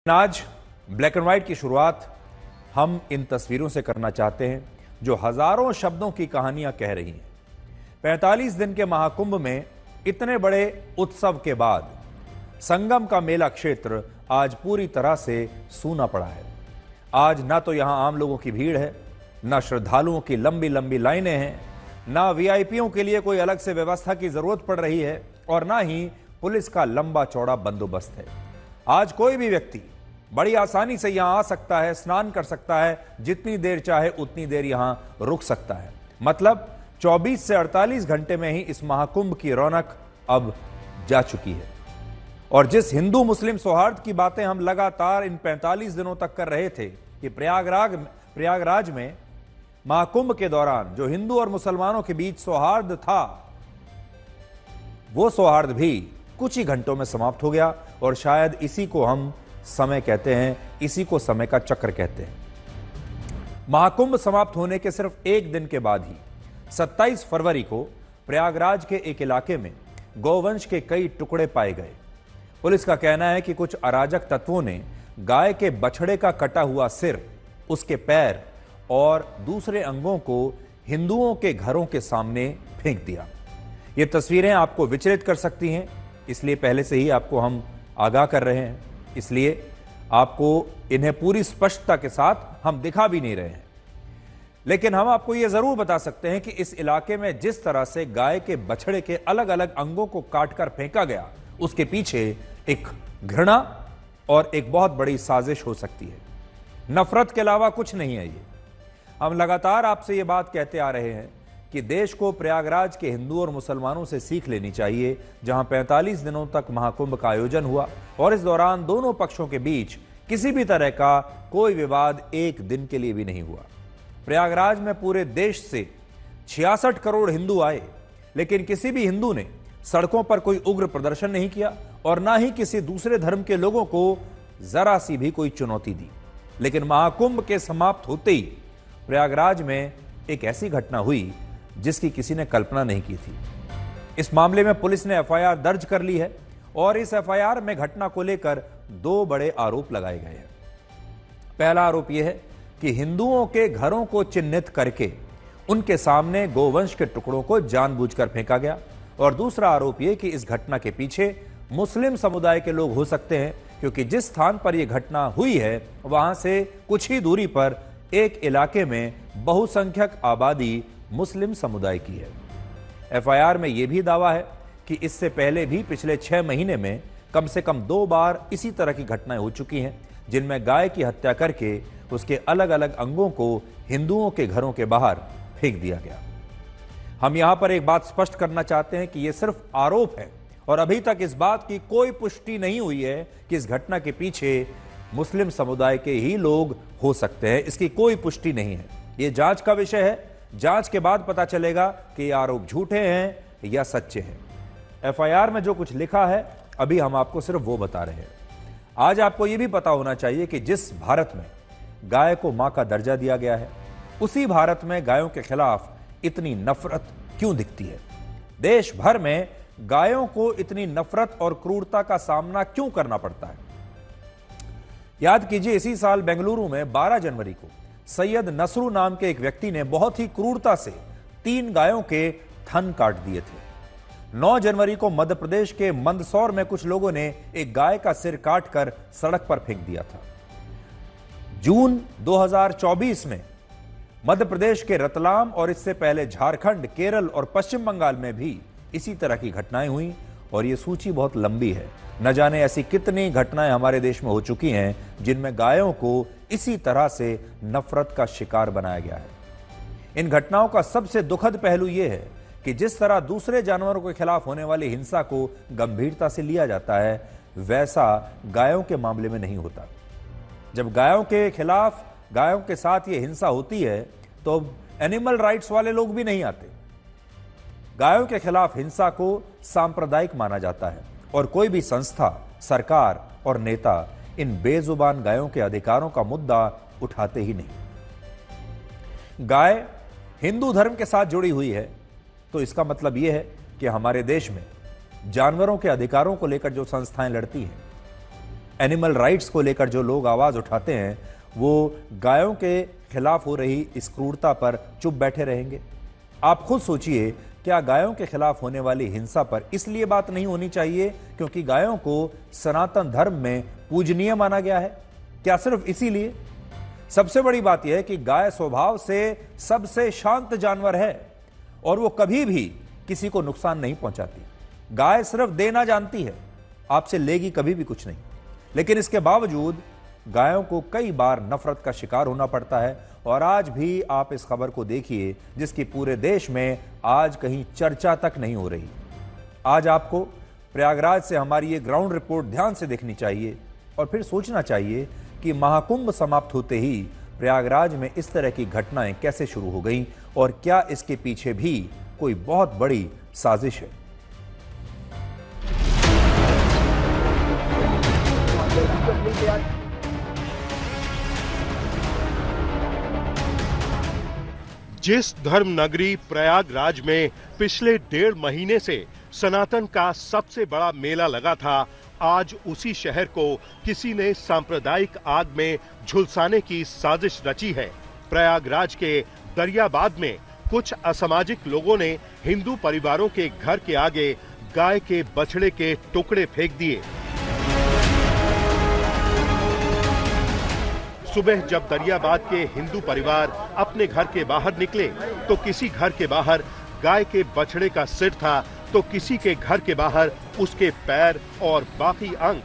आज black and white की शुरुआत हम इन तस्वीरों से करना चाहते हैं जो हजारों शब्दों की कहानियां कह रही हैं। 45 दिन के महाकुंभ में इतने बड़े उत्सव के बाद संगम का मेला क्षेत्र आज पूरी तरह से सूना पड़ा है। आज ना तो यहां आम लोगों की भीड़ है, ना श्रद्धालुओं की लंबी लंबी लाइनें हैं, ना वीआईपीओं के लिए कोई अलग से व्यवस्था की जरूरत पड़ रही है और ना ही पुलिस का लंबा चौड़ा बंदोबस्त है। आज कोई भी व्यक्ति बड़ी आसानी से यहां आ सकता है, स्नान कर सकता है, जितनी देर चाहे उतनी देर यहां रुक सकता है। मतलब 24 से 48 घंटे में ही इस महाकुंभ की रौनक अब जा चुकी है। और जिस हिंदू मुस्लिम सौहार्द की बातें हम लगातार इन 45 दिनों तक कर रहे थे कि प्रयागराज में महाकुंभ के दौरान जो हिंदू और मुसलमानों के बीच सौहार्द था, वो सौहार्द भी कुछ ही घंटों में समाप्त हो गया। और शायद इसी को हम समय कहते हैं, इसी को समय का चक्र कहते हैं। महाकुंभ समाप्त होने के सिर्फ एक दिन के बाद ही 27 फरवरी को प्रयागराज के एक इलाके में गौवंश के कई टुकड़े पाए गए। पुलिस का कहना है कि कुछ अराजक तत्वों ने गाय के बछड़े का कटा हुआ सिर, उसके पैर और दूसरे अंगों को हिंदुओं के घरों के सामने फेंक दिया। ये तस्वीरें आपको विचलित कर सकती हैं, इसलिए पहले से ही आपको हम आगाह कर रहे हैं, इसलिए आपको इन्हें पूरी स्पष्टता के साथ हम दिखा भी नहीं रहे हैं। लेकिन हम आपको यह जरूर बता सकते हैं कि इस इलाके में जिस तरह से गाय के बछड़े के अलग अलग अंगों को काटकर फेंका गया, उसके पीछे एक घृणा और एक बहुत बड़ी साजिश हो सकती है। नफरत के अलावा कुछ नहीं है ये। हम लगातार आपसे ये बात कहते आ रहे हैं कि देश को प्रयागराज के हिंदू और मुसलमानों से सीख लेनी चाहिए, जहां 45 दिनों तक महाकुंभ का आयोजन हुआ और इस दौरान दोनों पक्षों के बीच किसी भी तरह का कोई विवाद एक दिन के लिए भी नहीं हुआ। प्रयागराज में पूरे देश से 66 करोड़ हिंदू आए, लेकिन किसी भी हिंदू ने सड़कों पर कोई उग्र प्रदर्शन नहीं किया और ना ही किसी दूसरे धर्म के लोगों को जरा सी भी कोई चुनौती दी। लेकिन महाकुंभ के समाप्त होते ही प्रयागराज में एक ऐसी घटना हुई जिसकी किसी ने कल्पना नहीं की थी। इस मामले में पुलिस ने एफआईआर दर्ज कर ली है और इस एफआईआर में घटना को लेकर दो बड़े आरोप लगाए गए हैं। पहला आरोप यह है कि हिंदुओं के घरों को चिन्हित करके उनके सामने गोवंश के टुकड़ों को जानबूझकर फेंका गया। और दूसरा आरोप यह कि इस घटना के पीछे मुस्लिम समुदाय के लोग हो सकते हैं, क्योंकि जिस स्थान पर यह घटना हुई है वहां से कुछ ही दूरी पर एक इलाके में बहुसंख्यक आबादी मुस्लिम समुदाय की है। एफआईआर में यह भी दावा है कि इससे पहले भी पिछले 6 महीने में कम से कम 2 बार इसी तरह की घटनाएं हो चुकी हैं, जिनमें गाय की हत्या करके उसके अलग अलग अंगों को हिंदुओं के घरों के बाहर फेंक दिया गया। हम यहां पर एक बात स्पष्ट करना चाहते हैं कि यह सिर्फ आरोप है और अभी तक इस बात की कोई पुष्टि नहीं हुई है कि इस घटना के पीछे मुस्लिम समुदाय के ही लोग हो सकते हैं। इसकी कोई पुष्टि नहीं है। यह जांच का विषय है। जांच के बाद पता चलेगा कि ये आरोप झूठे हैं या सच्चे हैं। एफआईआर में जो कुछ लिखा है अभी हम आपको सिर्फ वो बता रहे हैं। आज आपको यह भी पता होना चाहिए कि जिस भारत में गाय को मां का दर्जा दिया गया है, उसी भारत में गायों के खिलाफ इतनी नफरत क्यों दिखती है। देश भर में गायों को इतनी नफरत और क्रूरता का सामना क्यों करना पड़ता है। याद कीजिए, इसी साल बेंगलुरु में 12 जनवरी को सैयद नसरू नाम के एक व्यक्ति ने बहुत ही क्रूरता से 3 गायों के थन काट दिए थे। 9 जनवरी को मध्य प्रदेश के मंदसौर में कुछ लोगों ने एक गाय का सिर काटकर सड़क पर फेंक दिया था। जून 2024 में मध्य प्रदेश के रतलाम और इससे पहले झारखंड, केरल और पश्चिम बंगाल में भी इसी तरह की घटनाएं हुई और यह सूची बहुत लंबी है। न जाने ऐसी कितनी घटनाएं हमारे देश में हो चुकी हैं जिनमें गायों को इसी तरह से नफरत का शिकार बनाया गया है। इन घटनाओं का सबसे दुखद पहलू यह है कि जिस तरह दूसरे जानवरों के खिलाफ होने वाली हिंसा को गंभीरता से लिया जाता है, वैसा गायों के मामले में नहीं होता। जब गायों के खिलाफ, गायों के साथ यह हिंसा होती है तो एनिमल राइट्स वाले लोग भी नहीं आते। गायों के खिलाफ हिंसा को सांप्रदायिक माना जाता है और कोई भी संस्था, सरकार और नेता इन बेजुबान गायों के अधिकारों का मुद्दा उठाते ही नहीं। गाय हिंदू धर्म के साथ जुड़ी हुई है तो इसका मतलब यह है कि हमारे देश में जानवरों के अधिकारों को लेकर जो संस्थाएं लड़ती हैं, एनिमल राइट्स को लेकर जो लोग आवाज उठाते हैं वो गायों के खिलाफ हो रही इस क्रूरता पर चुप बैठे रहेंगे? आप खुद सोचिए, क्या गायों के खिलाफ होने वाली हिंसा पर इसलिए बात नहीं होनी चाहिए क्योंकि गायों को सनातन धर्म में पूजनीय माना गया है? क्या सिर्फ इसीलिए? सबसे बड़ी बात यह है कि गाय स्वभाव से सबसे शांत जानवर है और वो कभी भी किसी को नुकसान नहीं पहुंचाती। गाय सिर्फ देना जानती है, आपसे लेगी कभी भी कुछ नहीं। लेकिन इसके बावजूद गायों को कई बार नफरत का शिकार होना पड़ता है और आज भी आप इस खबर को देखिए जिसकी पूरे देश में आज कहीं चर्चा तक नहीं हो रही। आज आपको प्रयागराज से हमारी ये ग्राउंड रिपोर्ट ध्यान से देखनी चाहिए और फिर सोचना चाहिए कि महाकुंभ समाप्त होते ही प्रयागराज में इस तरह की घटनाएं कैसे शुरू हो गईं और क्या इसके पीछे भी कोई बहुत बड़ी साजिश है। जिस धर्म नगरी प्रयागराज में पिछले 1.5 महीने से सनातन का सबसे बड़ा मेला लगा था, आज उसी शहर को किसी ने सांप्रदायिक आग में झुलसाने की साजिश रची है। प्रयागराज के दरियाबाद में कुछ असामाजिक लोगों ने हिंदू परिवारों के घर के आगे गाय के बछड़े के टुकड़े फेंक दिए। सुबह जब दरियाबाद के हिंदू परिवार अपने घर के बाहर निकले तो किसी घर के बाहर गाय के बछड़े का सिर था तो किसी के घर के बाहर उसके पैर और बाकी अंग।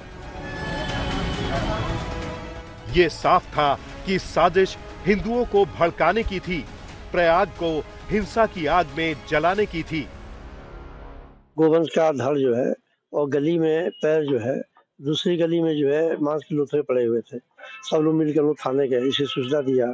ये साफ था कि साजिश हिंदुओं को भड़काने की थी, प्रयाग को हिंसा की आग में जलाने की थी। गोवंश का धड़ जो है और गली में पैर जो है, दूसरी गली में जो है मांस के लुथरे पड़े हुए थे। सब लोग मिलकर लोग थाने गए, इसे सूचना दिया,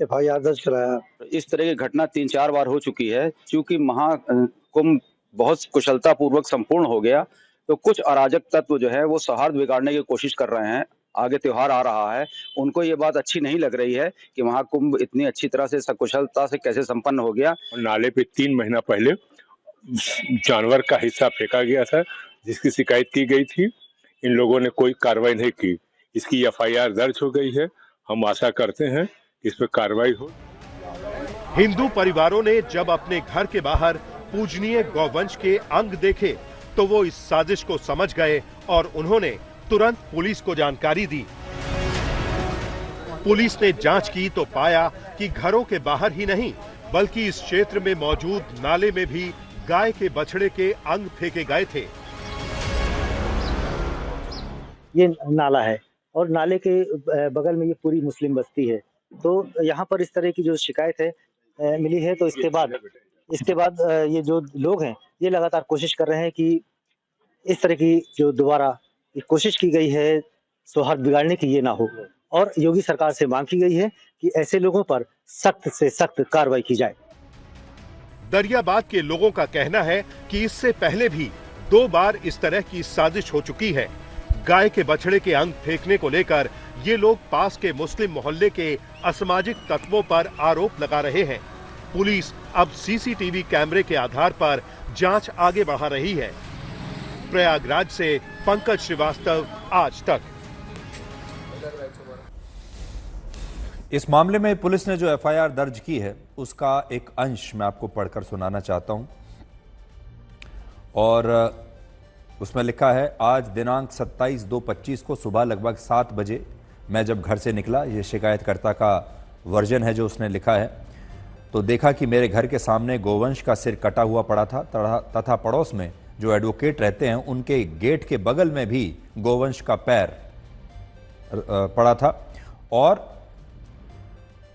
FIR दर्ज कराया। इस तरह की घटना 3-4 बार हो चुकी है। क्योंकि महाकुंभ बहुत कुशलता पूर्वक संपूर्ण हो गया तो कुछ अराजक तत्व जो है वो सौहार्द बिगाड़ने की कोशिश कर रहे हैं। आगे त्योहार आ रहा है, उनको ये बात अच्छी नहीं लग रही है कि महाकुंभ इतनी अच्छी तरह से सकुशलता से कैसे संपन्न हो गया। नाले पे 3 महीना पहले जानवर का हिस्सा फेंका गया था जिसकी शिकायत की गई थी। इन लोगों ने कोई कार्रवाई नहीं की। इसकी FIR दर्ज हो गई है। हम आशा करते हैं कि इस पर कार्रवाई हो। हिंदू परिवारों ने जब अपने घर के बाहर पूजनीय गौवंश के अंग देखे तो वो इस साजिश को समझ गए और उन्होंने तुरंत पुलिस को जानकारी दी। पुलिस ने जांच की तो पाया कि घरों के बाहर ही नहीं बल्कि इस क्षेत्र में मौजूद नाले में भी गाय के बछड़े के अंग फेंके गए थे। ये नाला है और नाले के बगल में ये पूरी मुस्लिम बस्ती है। तो यहाँ पर इस तरह की जो शिकायत है मिली है तो इसके बाद ये जो लोग हैं ये लगातार कोशिश कर रहे हैं कि इस तरह की जो दोबारा कोशिश की गई है सौहार्द बिगाड़ने की ये ना हो और योगी सरकार से मांग की गई है कि ऐसे लोगों पर सख्त से सख्त कार्रवाई की जाए। दरियाबाद के लोगों का कहना है कि इससे पहले भी 2 बार इस तरह की साजिश हो चुकी है। गाय के बछड़े के अंग फेंकने को लेकर ये लोग पास के मुस्लिम मोहल्ले के असामाजिक तत्वों पर आरोप लगा रहे हैं। पुलिस अब CCTV कैमरे के आधार पर जांच आगे बढ़ा रही है। प्रयागराज से पंकज श्रीवास्तव, आज तक। इस मामले में पुलिस ने जो FIR दर्ज की है उसका एक अंश मैं आपको पढ़कर सुनाना चाहता हूं और उसमें लिखा है, आज दिनांक 27/2/25 को सुबह लगभग 7 बजे मैं जब घर से निकला, ये शिकायतकर्ता का वर्जन है जो उसने लिखा है, तो देखा कि मेरे घर के सामने गोवंश का सिर कटा हुआ पड़ा था तथा पड़ोस में जो एडवोकेट रहते हैं उनके गेट के बगल में भी गोवंश का पैर पड़ा था। और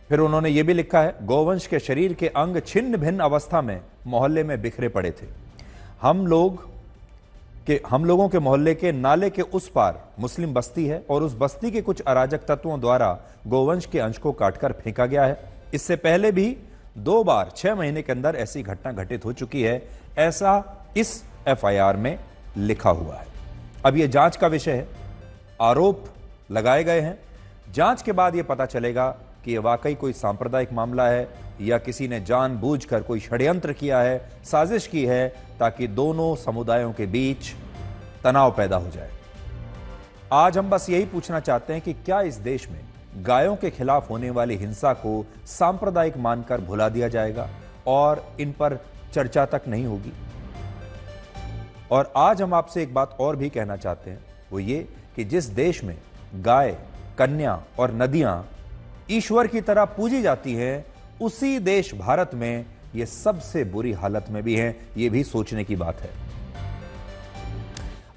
फिर उन्होंने ये भी लिखा है, गोवंश के शरीर के अंग छिन्न भिन्न अवस्था में मोहल्ले में बिखरे पड़े थे। हम लोगों के मोहल्ले के नाले के उस पार मुस्लिम बस्ती है और उस बस्ती के कुछ अराजक तत्वों द्वारा गोवंश के अंश को काटकर फेंका गया है। इससे पहले भी 2 बार 6 महीने के अंदर ऐसी घटना घटित हो चुकी है, ऐसा इस FIR में लिखा हुआ है। अब यह जांच का विषय है, आरोप लगाए गए हैं। जांच के बाद यह पता चलेगा कि यह वाकई कोई सांप्रदायिक मामला है या किसी ने जानबूझकर कोई षड्यंत्र किया है, साजिश की है ताकि दोनों समुदायों के बीच तनाव पैदा हो जाए। आज हम बस यही पूछना चाहते हैं कि क्या इस देश में गायों के खिलाफ होने वाली हिंसा को सांप्रदायिक मानकर भुला दिया जाएगा और इन पर चर्चा तक नहीं होगी। और आज हम आपसे एक बात और भी कहना चाहते हैं, वो ये कि जिस देश में गाय, कन्या और नदियां ईश्वर की तरह पूजी जाती हैं, उसी देश भारत में ये सबसे बुरी हालत में भी हैं। ये भी सोचने की बात है।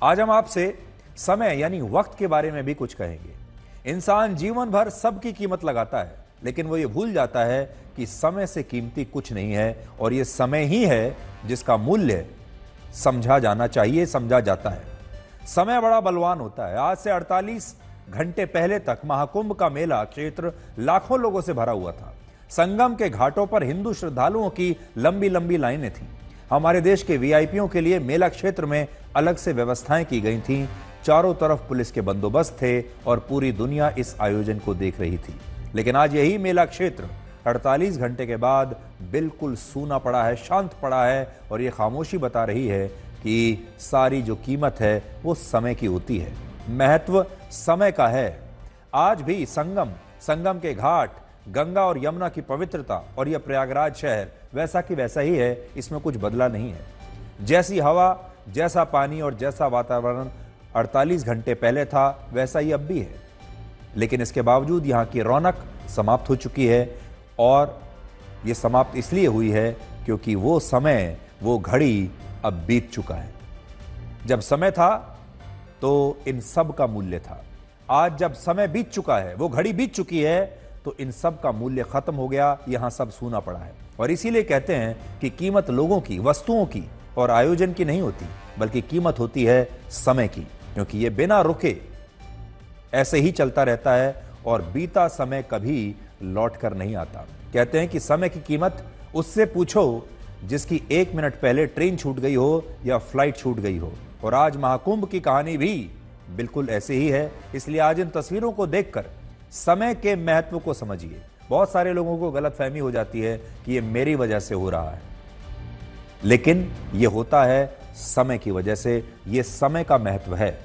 आज हम आपसे समय यानी वक्त के बारे में भी कुछ कहेंगे। इंसान जीवन भर सबकी कीमत लगाता है, लेकिन वो ये भूल जाता है कि समय से कीमती कुछ नहीं है और ये समय ही है जिसका मूल्य समझा जाना चाहिए, समझा जाता है। समय बड़ा बलवान होता है। आज से 48 घंटे पहले तक महाकुंभ का मेला क्षेत्र लाखों लोगों से भरा हुआ था। संगम के घाटों पर हिंदू श्रद्धालुओं की लंबी लंबी लाइनें थीं। हमारे देश के वीआईपीओं के लिए मेला क्षेत्र में अलग से व्यवस्थाएं की गई थीं। चारों तरफ पुलिस के बंदोबस्त थे और पूरी दुनिया इस आयोजन को देख रही थी। लेकिन आज यही मेला क्षेत्र 48 घंटे के बाद बिल्कुल सूना पड़ा है, शांत पड़ा है और ये खामोशी बता रही है कि सारी जो कीमत है वो समय की होती है। महत्व समय का है। आज भी संगम के घाट, गंगा और यमुना की पवित्रता और यह प्रयागराज शहर वैसा कि वैसा ही है, इसमें कुछ बदला नहीं है। जैसी हवा, जैसा पानी और जैसा वातावरण 48 घंटे पहले था, वैसा ही अब भी है। लेकिन इसके बावजूद यहाँ की रौनक समाप्त हो चुकी है और ये समाप्त इसलिए हुई है क्योंकि वो समय, वो घड़ी अब बीत चुका है। जब समय था तो इन सब का मूल्य था। आज जब समय बीत चुका है, वो घड़ी बीत चुकी है, तो इन सब का मूल्य खत्म हो गया। यहां सब सूना पड़ा है और इसीलिए कहते हैं कि कीमत लोगों की, वस्तुओं की और आयोजन की नहीं होती, बल्कि कीमत होती है समय की, क्योंकि ये बिना रुके ऐसे ही चलता रहता है और बीता समय कभी लौट कर नहीं आता। कहते हैं कि समय की कीमत उससे पूछो जिसकी 1 मिनट पहले ट्रेन छूट गई हो या फ्लाइट छूट गई हो। और आज महाकुंभ की कहानी भी बिल्कुल ऐसे ही है। इसलिए आज इन तस्वीरों को देखकर समय के महत्व को समझिए। बहुत सारे लोगों को गलतफहमी हो जाती है कि ये मेरी वजह से हो रहा है, लेकिन ये होता है समय की वजह से। ये समय का महत्व है।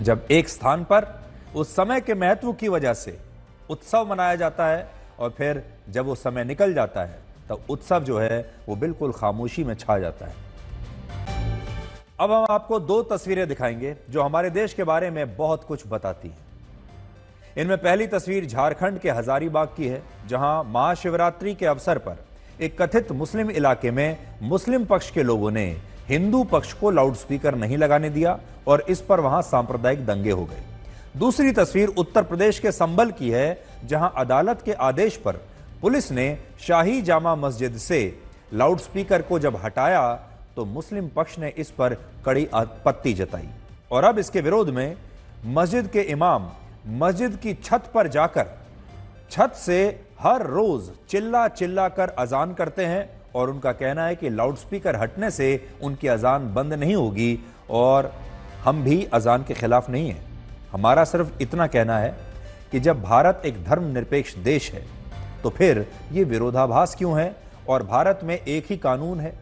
जब एक स्थान पर उस समय के महत्व की वजह से उत्सव मनाया जाता है और फिर जब वो समय निकल जाता है तब उत्सव जो है वो बिल्कुल खामोशी में छा जाता है। अब हम आपको 2 तस्वीरें दिखाएंगे जो हमारे देश के बारे में बहुत कुछ बताती हैं। इनमें पहली तस्वीर झारखंड के हजारीबाग की है, जहां महाशिवरात्रि के अवसर पर एक कथित मुस्लिम इलाके में मुस्लिम पक्ष के लोगों ने हिंदू पक्ष को लाउडस्पीकर नहीं लगाने दिया और इस पर वहां सांप्रदायिक दंगे हो गए। दूसरी तस्वीर उत्तर प्रदेश के संभल की है, जहां अदालत के आदेश पर पुलिस ने शाही जामा मस्जिद से लाउडस्पीकर को जब हटाया तो मुस्लिम पक्ष ने इस पर कड़ी आपत्ति जताई और अब इसके विरोध में मस्जिद के इमाम मस्जिद की छत पर जाकर छत से हर रोज चिल्ला चिल्ला कर अजान करते हैं और उनका कहना है कि लाउडस्पीकर हटने से उनकी अजान बंद नहीं होगी और हम भी अजान के खिलाफ नहीं हैं। हमारा सिर्फ इतना कहना है कि जब भारत एक धर्मनिरपेक्ष देश है तो फिर ये विरोधाभास क्यों है? और भारत में एक ही कानून है,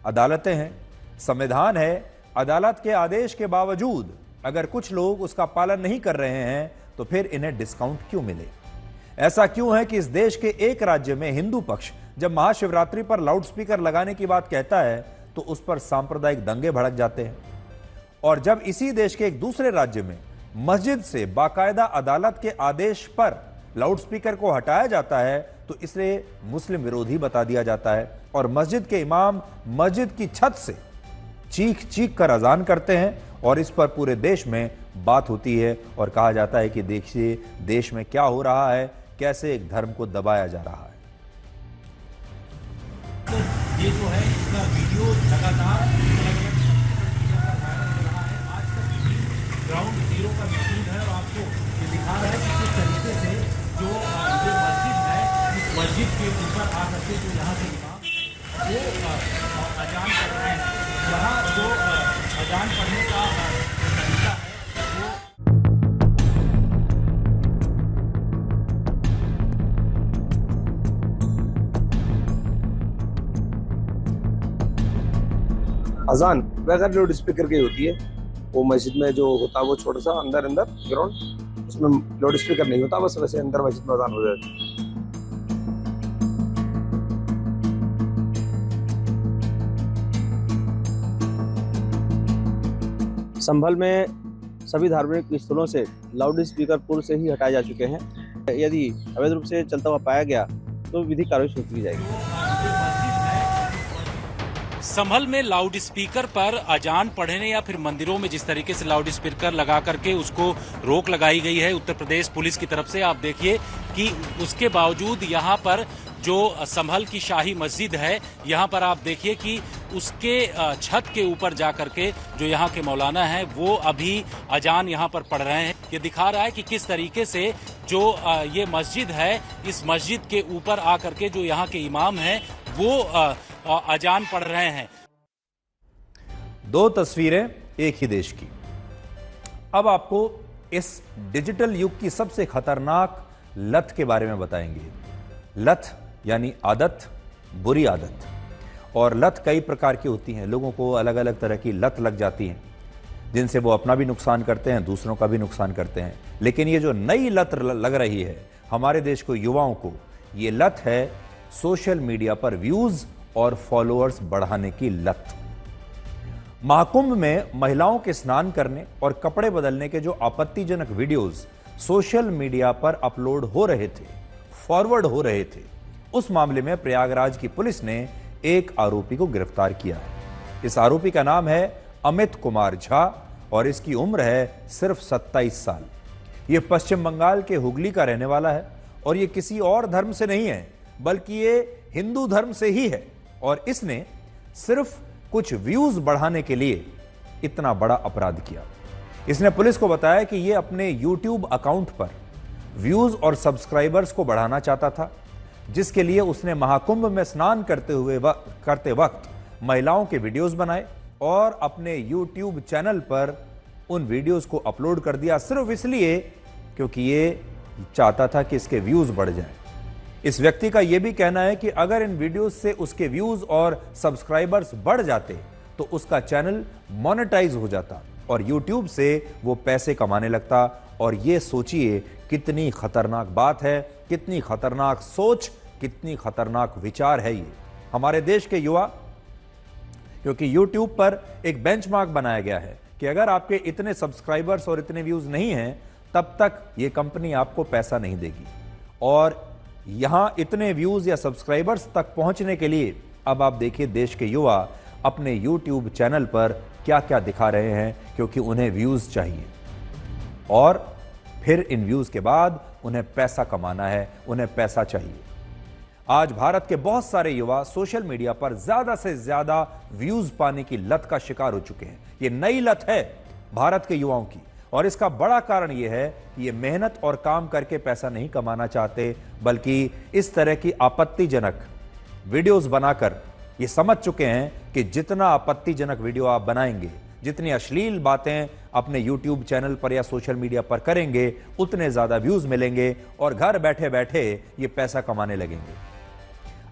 अदालतें हैं, संविधान है। अदालत के आदेश के बावजूद अगर कुछ लोग उसका पालन नहीं कर रहे हैं तो फिर इन्हें डिस्काउंट क्यों मिले? ऐसा क्यों है कि इस देश के एक राज्य में हिंदू पक्ष जब महाशिवरात्रि पर लाउडस्पीकर लगाने की बात कहता है तो उस पर सांप्रदायिक दंगे भड़क जाते हैं, और जब इसी देश के एक दूसरे राज्य में मस्जिद से बाकायदा अदालत के आदेश पर लाउडस्पीकर को हटाया जाता है तो इसे मुस्लिम विरोधी बता दिया जाता है और मस्जिद के इमाम मस्जिद की छत से चीख चीख कर अजान करते हैं और इस पर पूरे देश में बात होती है और कहा जाता है कि देखिए देश में क्या हो रहा है, कैसे एक धर्म को दबाया जा रहा है। तो ये जो है इसका वीडियो लगातार आज तक ग्राउंड जीरो का मीटिंग है और आपको ये दिखा रहा है कि किस तरीके से जो मस्जिद है इस मस्जिद के ऊपर आ करके जो यहाँ से इमाम वो अजान कर रहे हैं। यहाँ जो अजान पढ़ने का तरीका है वो अजान बगैर लाउड स्पीकर की होती है। वो मस्जिद में जो होता है वो छोटा सा अंदर ग्राउंड, उसमें लाउड स्पीकर नहीं होता, बस वैसे अंदर मस्जिद में अजान हो जाती है। संभल में सभी धार्मिक स्थलों से लाउड स्पीकर पूर्व से ही हटाए जा चुके हैं। यदि अवैध रूप से चलता हुआ पाया गया तो विधिक कार्रवाई शुरू की जाएगी। संभल में लाउड स्पीकर पर अजान पढ़ने या फिर मंदिरों में जिस तरीके से लाउड स्पीकर लगा करके उसको रोक लगाई गई है उत्तर प्रदेश पुलिस की तरफ से, आप देखिए कि उसके बावजूद यहाँ पर जो संभल की शाही मस्जिद है, यहाँ पर आप देखिए कि उसके छत के ऊपर जा करके जो यहाँ के मौलाना हैं वो अभी अजान यहाँ पर पढ़ रहे हैं। ये दिखा रहा है कि किस तरीके से जो ये मस्जिद है, इस मस्जिद के ऊपर आकर के जो यहाँ के इमाम हैं वो अजान पढ़ रहे हैं। दो तस्वीरें एक ही देश की। अब आपको इस डिजिटल युग की सबसे खतरनाक लत के बारे में बताएंगे। लत यानी आदत, बुरी आदत। और लत कई प्रकार की होती हैं, लोगों को अलग अलग तरह की लत लग जाती हैं जिनसे वो अपना भी नुकसान करते हैं, दूसरों का भी नुकसान करते हैं। लेकिन ये जो नई लत लग रही है हमारे देश को, युवाओं को, ये लत है सोशल मीडिया पर व्यूज और फॉलोअर्स बढ़ाने की लत। महाकुंभ में महिलाओं के स्नान करने और कपड़े बदलने के जो आपत्तिजनक वीडियोस सोशल मीडिया पर अपलोड हो रहे थे, फॉरवर्ड हो रहे थे, उस मामले में प्रयागराज की पुलिस ने एक आरोपी को गिरफ्तार किया है। इस आरोपी का नाम है अमित कुमार झा और इसकी उम्र है सिर्फ 27 साल। यह पश्चिम बंगाल के हुगली का रहने वाला है और यह किसी और धर्म से नहीं है बल्कि ये हिंदू धर्म से ही है। और इसने सिर्फ कुछ व्यूज बढ़ाने के लिए इतना बड़ा अपराध किया। इसने पुलिस को बताया कि यह अपने YouTube अकाउंट पर व्यूज और सब्सक्राइबर्स को बढ़ाना चाहता था, जिसके लिए उसने महाकुंभ में स्नान करते वक्त महिलाओं के वीडियोस बनाए और अपने YouTube चैनल पर उन वीडियोस को अपलोड कर दिया, सिर्फ इसलिए क्योंकि ये चाहता था कि इसके व्यूज बढ़ जाएं। इस व्यक्ति का यह भी कहना है कि अगर इन वीडियोस से उसके व्यूज और सब्सक्राइबर्स बढ़ जाते तो उसका चैनल मोनेटाइज हो जाता और YouTube से वो पैसे कमाने लगता। और ये सोचिए कितनी खतरनाक बात है, कितनी खतरनाक सोच, कितनी खतरनाक विचार है ये हमारे देश के युवा। क्योंकि YouTube पर एक बेंचमार्क बनाया गया है कि अगर आपके इतने सब्सक्राइबर्स और इतने व्यूज नहीं हैं तब तक ये कंपनी आपको पैसा नहीं देगी। और यहां इतने व्यूज या सब्सक्राइबर्स तक पहुंचने के लिए अब आप देखिए देश के युवा अपने YouTube चैनल पर क्या क्या दिखा रहे हैं, क्योंकि उन्हें व्यूज चाहिए और फिर इन व्यूज के बाद उन्हें पैसा कमाना है, उन्हें पैसा चाहिए। आज भारत के बहुत सारे युवा सोशल मीडिया पर ज्यादा से ज्यादा व्यूज पाने की लत का शिकार हो चुके हैं। ये नई लत है भारत के युवाओं की और इसका बड़ा कारण यह है कि ये मेहनत और काम करके पैसा नहीं कमाना चाहते, बल्कि इस तरह की आपत्तिजनक वीडियोस बनाकर ये समझ चुके हैं कि जितना आपत्तिजनक वीडियो आप बनाएंगे, जितनी अश्लील बातें अपने YouTube चैनल पर या सोशल मीडिया पर करेंगे, उतने ज्यादा व्यूज मिलेंगे और घर बैठे बैठे ये पैसा कमाने लगेंगे।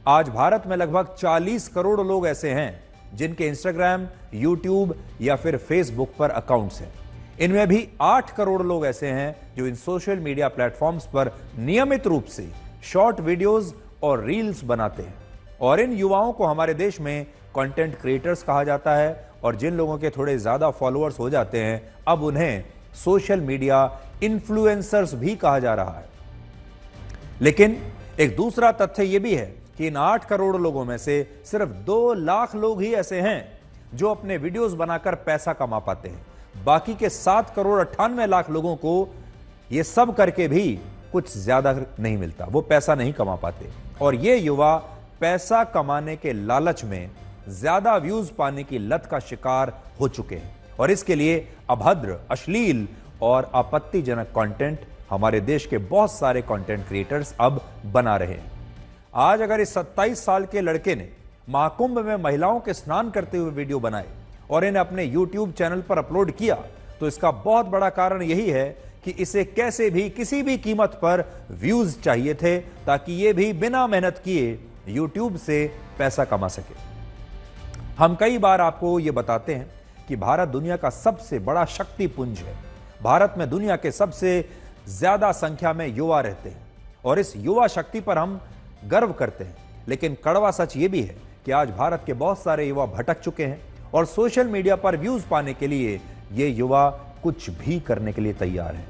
आज भारत में लगभग 40 करोड़ लोग ऐसे हैं जिनके इंस्टाग्राम, YouTube या फिर फेसबुक पर अकाउंट्स हैं। इनमें भी 8 करोड़ लोग ऐसे हैं जो इन सोशल मीडिया प्लेटफॉर्म्स पर नियमित रूप से शॉर्ट वीडियोस और रील्स बनाते हैं। और इन युवाओं को हमारे देश में कंटेंट क्रिएटर्स कहा जाता है और जिन लोगों के थोड़े ज्यादा फॉलोअर्स हो जाते हैं अब उन्हें सोशल मीडिया इन्फ्लुएंसर्स भी कहा जा रहा है। लेकिन एक दूसरा तथ्य यह भी है कि इन 8 करोड़ लोगों में से सिर्फ 2 लाख लोग ही ऐसे हैं जो अपने वीडियोस बनाकर पैसा कमा पाते हैं। बाकी के 7 करोड़ 98 लाख लोगों को यह सब करके भी कुछ ज्यादा नहीं मिलता, वो पैसा नहीं कमा पाते। और ये युवा पैसा कमाने के लालच में ज्यादा व्यूज पाने की लत का शिकार हो चुके हैं और इसके लिए अभद्र, अश्लील और आपत्तिजनक कंटेंट हमारे देश के बहुत सारे कंटेंट क्रिएटर्स अब बना रहे हैं। आज अगर इस 27 साल के लड़के ने महाकुंभ में महिलाओं के स्नान करते हुए वीडियो बनाए और इन्हें अपने YouTube चैनल पर अपलोड किया तो इसका बहुत बड़ा कारण यही है कि इसे कैसे भी किसी भी कीमत पर व्यूज चाहिए थे ताकि ये भी बिना मेहनत किए YouTube से पैसा कमा सके। हम कई बार आपको ये बताते हैं कि भारत दुनिया का सबसे बड़ा शक्ति पुंज है। भारत में दुनिया के सबसे ज्यादा संख्या में युवा रहते हैं और इस युवा शक्ति पर हम गर्व करते हैं। लेकिन कड़वा सच यह भी है कि आज भारत के बहुत सारे युवा भटक चुके हैं और सोशल मीडिया पर व्यूज पाने के लिए ये युवा कुछ भी करने के लिए तैयार है।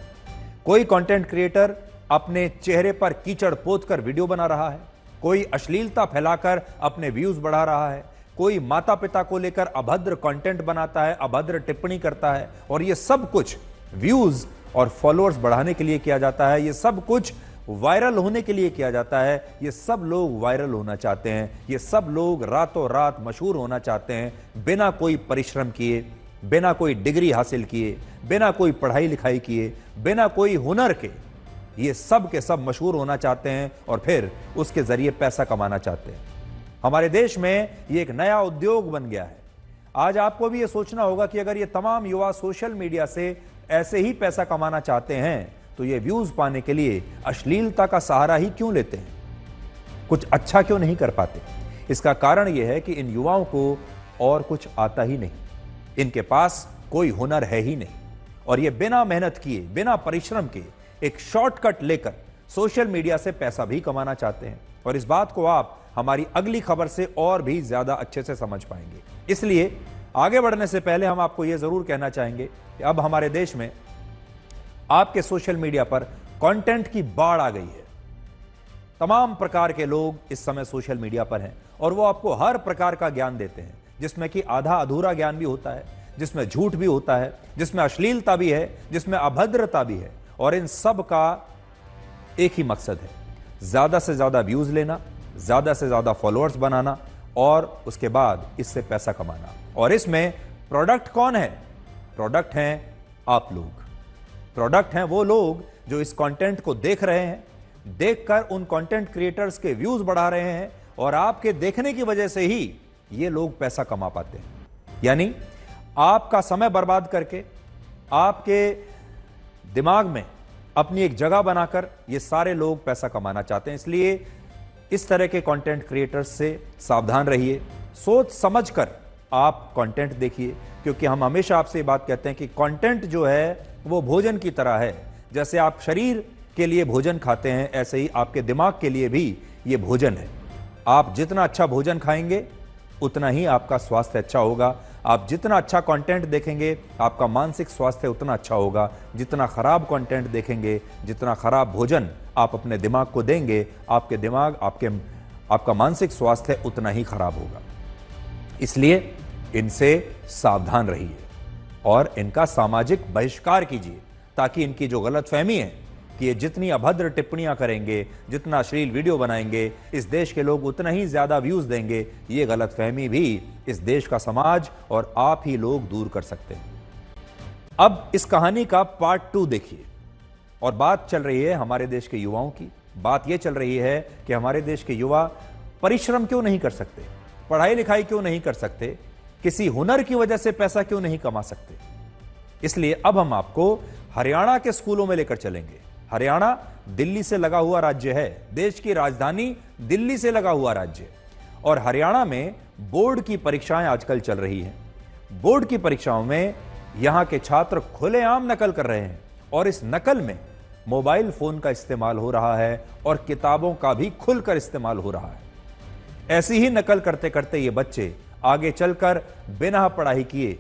कोई कंटेंट क्रिएटर अपने चेहरे पर कीचड़ पोतकर वीडियो बना रहा है, कोई अश्लीलता फैलाकर अपने व्यूज बढ़ा रहा है, कोई माता पिता को लेकर अभद्र कंटेंट बनाता है, अभद्र टिप्पणी करता है और ये सब कुछ व्यूज और फॉलोअर्स बढ़ाने के लिए किया जाता है। ये सब कुछ वायरल होने के लिए किया जाता है। ये सब लोग वायरल होना चाहते हैं, ये सब लोग रातों रात मशहूर होना चाहते हैं, बिना कोई परिश्रम किए, बिना कोई डिग्री हासिल किए, बिना कोई पढ़ाई लिखाई किए, बिना कोई हुनर के। ये सब के सब मशहूर होना चाहते हैं और फिर उसके जरिए पैसा कमाना चाहते हैं। हमारे देश में ये एक नया उद्योग बन गया है। आज आपको भी ये सोचना होगा कि अगर ये तमाम युवा सोशल मीडिया से ऐसे ही पैसा कमाना चाहते हैं तो ये व्यूज पाने के लिए अश्लीलता का सहारा ही क्यों लेते हैं, कुछ अच्छा क्यों नहीं कर पाते? इसका कारण यह है कि इन युवाओं को और कुछ आता ही नहीं, इनके पास कोई हुनर है ही नहीं और ये बिना मेहनत किए, बिना परिश्रम के एक शॉर्टकट लेकर सोशल मीडिया से पैसा भी कमाना चाहते हैं। और इस बात को आप हमारी अगली खबर से और भी ज्यादा अच्छे से समझ पाएंगे। इसलिए आगे बढ़ने से पहले हम आपको यह जरूर कहना चाहेंगे कि अब हमारे देश में आपके सोशल मीडिया पर कंटेंट की बाढ़ आ गई है। तमाम प्रकार के लोग इस समय सोशल मीडिया पर हैं और वो आपको हर प्रकार का ज्ञान देते हैं, जिसमें कि आधा अधूरा ज्ञान भी होता है, जिसमें झूठ भी होता है, जिसमें अश्लीलता भी है, जिसमें अभद्रता भी है। और इन सब का एक ही मकसद है, ज्यादा से ज्यादा व्यूज लेना, ज्यादा से ज्यादा फॉलोअर्स बनाना और उसके बाद इससे पैसा कमाना। और इसमें प्रोडक्ट कौन है? प्रोडक्ट हैं आप लोग। प्रोडक्ट हैं वो लोग जो इस कंटेंट को देख रहे हैं, देखकर उन कंटेंट क्रिएटर्स के व्यूज बढ़ा रहे हैं और आपके देखने की वजह से ही ये लोग पैसा कमा पाते हैं। यानी आपका समय बर्बाद करके, आपके दिमाग में अपनी एक जगह बनाकर ये सारे लोग पैसा कमाना चाहते हैं। इसलिए इस तरह के कंटेंट क्रिएटर्स से सावधान रहिए, सोच समझकर आप कंटेंट देखिए, क्योंकि हम हमेशा आपसे बात कहते हैं कि कंटेंट जो है वो भोजन की तरह है। जैसे आप शरीर के लिए भोजन खाते हैं, ऐसे ही आपके दिमाग के लिए भी ये भोजन है। आप जितना अच्छा भोजन खाएंगे उतना ही आपका स्वास्थ्य अच्छा होगा। आप जितना अच्छा कंटेंट देखेंगे आपका मानसिक स्वास्थ्य उतना अच्छा होगा। जितना खराब कंटेंट देखेंगे, जितना खराब भोजन आप अपने दिमाग को देंगे, आपके दिमाग, आपका मानसिक स्वास्थ्य उतना ही खराब होगा। इसलिए इनसे सावधान रहिए और इनका सामाजिक बहिष्कार कीजिए, ताकि इनकी जो गलतफहमी है कि ये जितनी अभद्र टिप्पणियां करेंगे, जितना अश्लील वीडियो बनाएंगे, इस देश के लोग उतना ही ज्यादा व्यूज देंगे, ये गलतफहमी भी इस देश का समाज और आप ही लोग दूर कर सकते हैं। अब इस कहानी का पार्ट 2 देखिए। और बात चल रही है हमारे देश के युवाओं की। बात यह चल रही है कि हमारे देश के युवा परिश्रम क्यों नहीं कर सकते, पढ़ाई लिखाई क्यों नहीं कर सकते, किसी हुनर की वजह से पैसा क्यों नहीं कमा सकते। इसलिए अब हम आपको हरियाणा के स्कूलों में लेकर चलेंगे। हरियाणा दिल्ली से लगा हुआ राज्य है, देश की राजधानी दिल्ली से लगा हुआ राज्य। और हरियाणा में बोर्ड की परीक्षाएं आजकल चल रही हैं। बोर्ड की परीक्षाओं में यहां के छात्र खुलेआम नकल कर रहे हैं और इस नकल में मोबाइल फोन का इस्तेमाल हो रहा है और किताबों का भी खुलकर इस्तेमाल हो रहा है। ऐसी ही नकल करते करते ये बच्चे आगे चलकर बिना पढ़ाई किए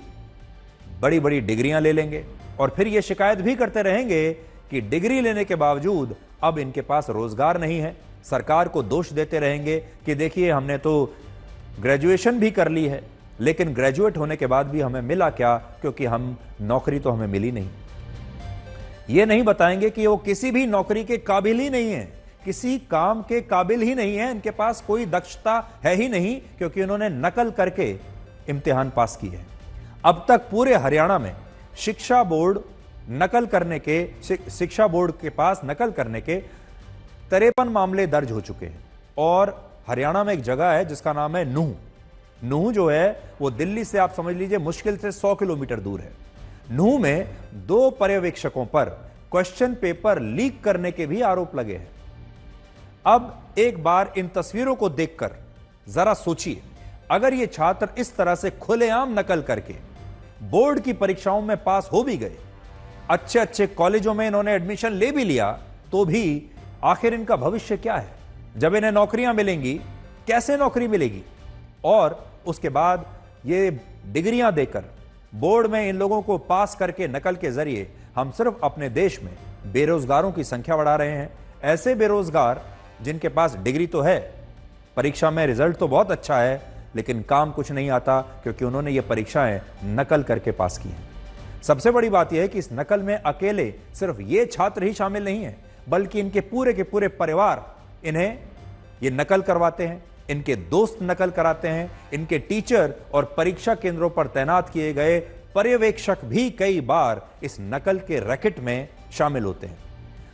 बड़ी बड़ी डिग्रियां ले लेंगे और फिर ये शिकायत भी करते रहेंगे कि डिग्री लेने के बावजूद अब इनके पास रोजगार नहीं है। सरकार को दोष देते रहेंगे कि देखिए हमने तो ग्रेजुएशन भी कर ली है, लेकिन ग्रेजुएट होने के बाद भी हमें मिला क्या, क्योंकि हम नौकरी तो हमें मिली नहीं। ये नहीं बताएंगे कि वो किसी भी नौकरी के काबिल ही नहीं है, किसी काम के काबिल ही नहीं है, इनके पास कोई दक्षता है ही नहीं, क्योंकि उन्होंने नकल करके इम्तिहान पास की है। अब तक पूरे हरियाणा में शिक्षा बोर्ड के पास नकल करने के 53 मामले दर्ज हो चुके हैं। और हरियाणा में एक जगह है जिसका नाम है नूह। नूह जो है वो दिल्ली से आप समझ लीजिए मुश्किल से 100 किलोमीटर दूर है। नूह में 2 पर्यवेक्षकों पर क्वेश्चन पेपर लीक करने के भी आरोप लगे हैं। अब एक बार इन तस्वीरों को देखकर जरा सोचिए, अगर ये छात्र इस तरह से खुलेआम नकल करके बोर्ड की परीक्षाओं में पास हो भी गए, अच्छे अच्छे कॉलेजों में इन्होंने एडमिशन ले भी लिया, तो भी आखिर इनका भविष्य क्या है? जब इन्हें नौकरियां मिलेंगी, कैसे नौकरी मिलेगी? और उसके बाद ये डिग्रियां देकर बोर्ड में इन लोगों को पास करके नकल के जरिए हम सिर्फ अपने देश में बेरोजगारों की संख्या बढ़ा रहे हैं। ऐसे बेरोजगार जिनके पास डिग्री तो है, परीक्षा में रिजल्ट तो बहुत अच्छा है, लेकिन काम कुछ नहीं आता क्योंकि उन्होंने ये परीक्षाएं नकल करके पास की हैं। सबसे बड़ी बात यह है कि इस नकल में अकेले सिर्फ ये छात्र ही शामिल नहीं है, बल्कि इनके पूरे के पूरे परिवार इन्हें ये नकल करवाते हैं, इनके दोस्त नकल कराते हैं, इनके टीचर और परीक्षा केंद्रों पर तैनात किए गए पर्यवेक्षक भी कई बार इस नकल के रैकेट में शामिल होते हैं।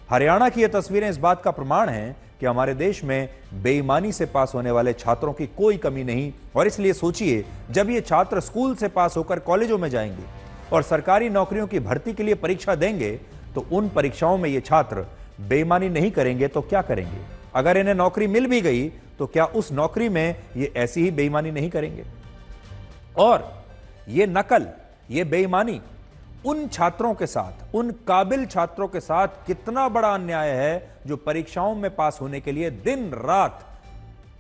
हरियाणा की ये तस्वीरें इस बात का प्रमाण हैं कि हमारे देश में बेईमानी से पास होने वाले छात्रों की कोई कमी नहीं। और इसलिए सोचिए, जब ये छात्र स्कूल से पास होकर कॉलेजों में जाएंगे और सरकारी नौकरियों की भर्ती के लिए परीक्षा देंगे, तो उन परीक्षाओं में ये छात्र बेईमानी नहीं करेंगे तो क्या करेंगे? अगर इन्हें नौकरी मिल भी गई तो क्या उस नौकरी में ये ऐसी ही बेईमानी नहीं करेंगे? और ये नकल, ये बेईमानी उन छात्रों के साथ, उन काबिल छात्रों के साथ कितना बड़ा अन्याय है जो परीक्षाओं में पास होने के लिए दिन रात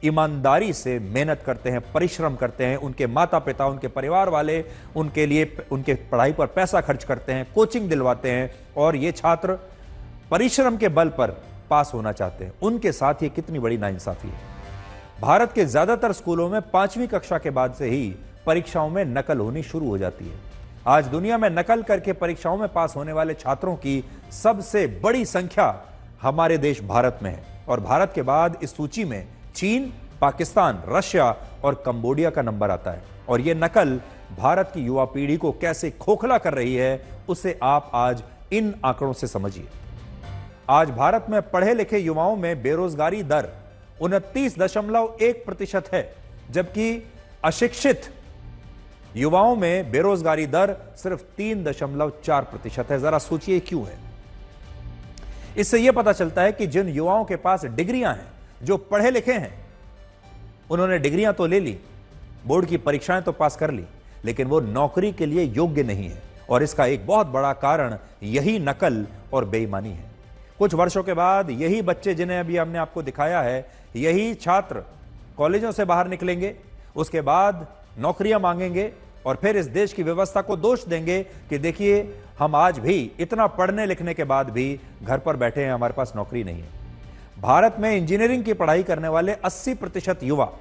ईमानदारी से मेहनत करते हैं, परिश्रम करते हैं। उनके माता पिता, उनके परिवार वाले उनके लिए, उनके पढ़ाई पर पैसा खर्च करते हैं, कोचिंग दिलवाते हैं, और ये छात्र परिश्रम के बल पर पास होना चाहते हैं। उनके साथ ये कितनी बड़ी नाइंसाफी है। भारत के ज्यादातर स्कूलों में 5वीं कक्षा के बाद से ही परीक्षाओं में नकल होनी शुरू हो जाती है। आज दुनिया में नकल करके परीक्षाओं में पास होने वाले छात्रों की सबसे बड़ी संख्या हमारे देश भारत में है, और भारत के बाद इस सूची में चीन, पाकिस्तान, रशिया और कंबोडिया का नंबर आता है। और यह नकल भारत की युवा पीढ़ी को कैसे खोखला कर रही है, उसे आप आज इन आंकड़ों से समझिए। आज भारत में पढ़े लिखे युवाओं में बेरोजगारी दर 29.1% है, जबकि अशिक्षित युवाओं में बेरोजगारी दर सिर्फ 3.4% है। जरा सोचिए क्यों है। इससे यह पता चलता है कि जिन युवाओं के पास डिग्रियां हैं, जो पढ़े लिखे हैं, उन्होंने डिग्रियां तो ले ली, बोर्ड की परीक्षाएं तो पास कर ली, लेकिन वो नौकरी के लिए योग्य नहीं है। और इसका एक बहुत बड़ा कारण यही नकल और बेईमानी है। कुछ वर्षों के बाद यही बच्चे, जिन्हें अभी हमने आपको दिखाया है, यही छात्र कॉलेजों से बाहर निकलेंगे, उसके बाद नौकरियां मांगेंगे और फिर इस देश की व्यवस्था को दोष देंगे कि देखिए, हम आज भी इतना पढ़ने लिखने के बाद भी घर पर बैठे हैं, हमारे पास नौकरी नहीं है। भारत में इंजीनियरिंग की पढ़ाई करने वाले 80% युवा,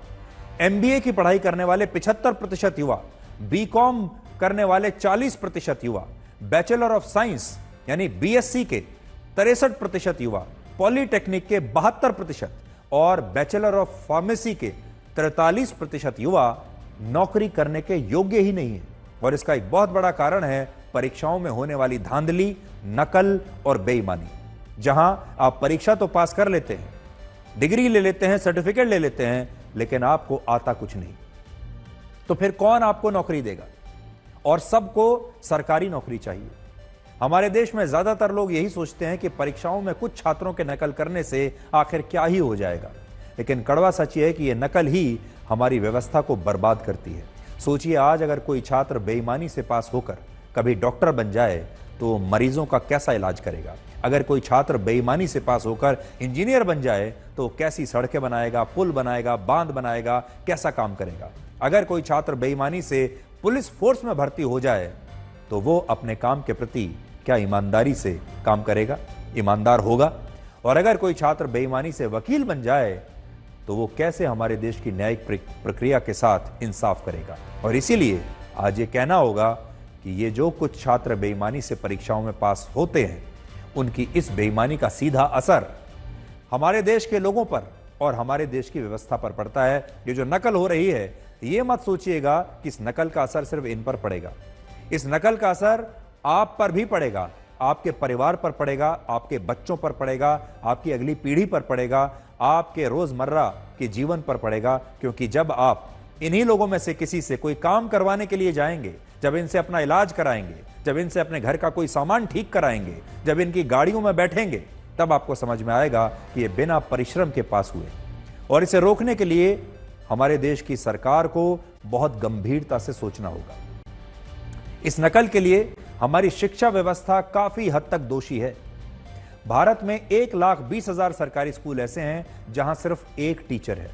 एमबीए की पढ़ाई करने वाले 75% युवा, बीकॉम करने वाले 40% युवा, बैचलर ऑफ साइंस यानी बीएससी के 63% युवा, पॉलीटेक्निक के 72% और बैचलर ऑफ फार्मेसी के 43% युवा नौकरी करने के योग्य ही नहीं है। और इसका एक बहुत बड़ा कारण है परीक्षाओं में होने वाली धांधली, नकल और बेईमानी। जहां आप परीक्षा तो पास कर लेते हैं, डिग्री ले लेते हैं, सर्टिफिकेट ले लेते हैं, लेकिन आपको आता कुछ नहीं, तो फिर कौन आपको नौकरी देगा? और सबको सरकारी नौकरी चाहिए। हमारे देश में ज्यादातर लोग यही सोचते हैं कि परीक्षाओं में कुछ छात्रों के नकल करने से आखिर क्या ही हो जाएगा, लेकिन कड़वा सच यह है कि यह नकल ही हमारी व्यवस्था को बर्बाद करती है। सोचिए, आज अगर कोई छात्र बेईमानी से पास होकर कभी डॉक्टर बन जाए तो मरीजों का कैसा इलाज करेगा? अगर कोई छात्र बेईमानी से पास होकर इंजीनियर बन जाए तो कैसी सड़कें बनाएगा, पुल बनाएगा, बांध बनाएगा, कैसा काम करेगा? अगर कोई छात्र बेईमानी से पुलिस फोर्स में भर्ती हो जाए तो वो अपने काम के प्रति क्या ईमानदारी से काम करेगा, ईमानदार होगा? और अगर कोई छात्र बेईमानी से वकील बन जाए तो वो कैसे हमारे देश की न्यायिक प्रक्रिया के साथ इंसाफ करेगा? और इसीलिए आज ये कहना होगा कि ये जो कुछ छात्र बेईमानी से परीक्षाओं में पास होते हैं, उनकी इस बेईमानी का सीधा असर हमारे देश के लोगों पर और हमारे देश की व्यवस्था पर पड़ता है। ये जो नकल हो रही है, ये मत सोचिएगा कि इस नकल का असर सिर्फ इन पर पड़ेगा। इस नकल का असर आप पर भी पड़ेगा, आपके परिवार पर पड़ेगा, आपके बच्चों पर पड़ेगा, आपकी अगली पीढ़ी पर पड़ेगा, आपके रोजमर्रा के जीवन पर पड़ेगा। क्योंकि जब आप इन्हीं लोगों में से किसी से कोई काम करवाने के लिए जाएंगे, जब इनसे अपना इलाज कराएंगे, जब इनसे अपने घर का कोई सामान ठीक कराएंगे, जब इनकी गाड़ियों में बैठेंगे, तब आपको समझ में आएगा कि ये बिना परिश्रम के पास हुए। और इसे रोकने के लिए हमारे देश की सरकार को बहुत गंभीरता से सोचना होगा। इस नकल के लिए हमारी शिक्षा व्यवस्था काफी हद तक दोषी है। भारत में 1,20,000 सरकारी स्कूल ऐसे हैं जहां सिर्फ एक टीचर है।